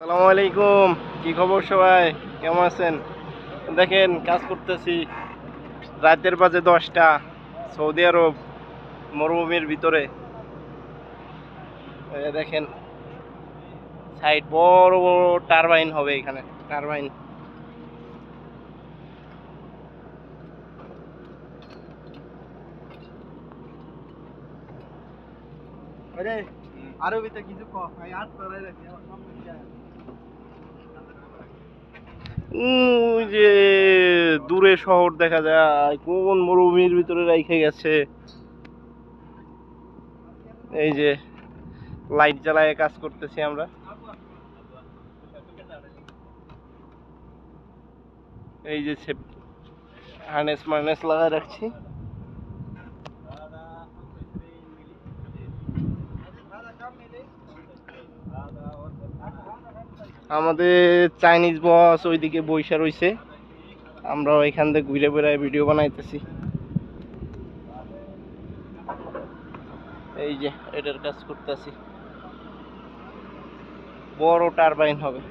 আসসালামু আলাইকুম। কি খবর সবাই, কেমন আছেন? দেখেন কাজ করতেছি, রাতের বাজে 10টা, সৌদি আরব মরুভূমির ভিতরে। দেখেন সাইড বড় বড় টারবাইন হবে এখানে, টারবাইন। আরবিতে কিছু ওই যে দূরে শহর দেখা যায়, কোন মরুভূমির ভিতরে রেখে গেছে। এই যে লাইট জ্বালায় কাজ করতেছি আমরা। এই যে হার্নেস মার্নেস লাগায় রাখছি। আমাদের চাইনিজ বস ওইদিকে বইসা রইছে, আমরা ওইখান থেকে ঘুরে বেড়ায় ভিডিও বানাইতেছি। এই যে এটার কাজ করতেছি, বড় টারবাইন হবে।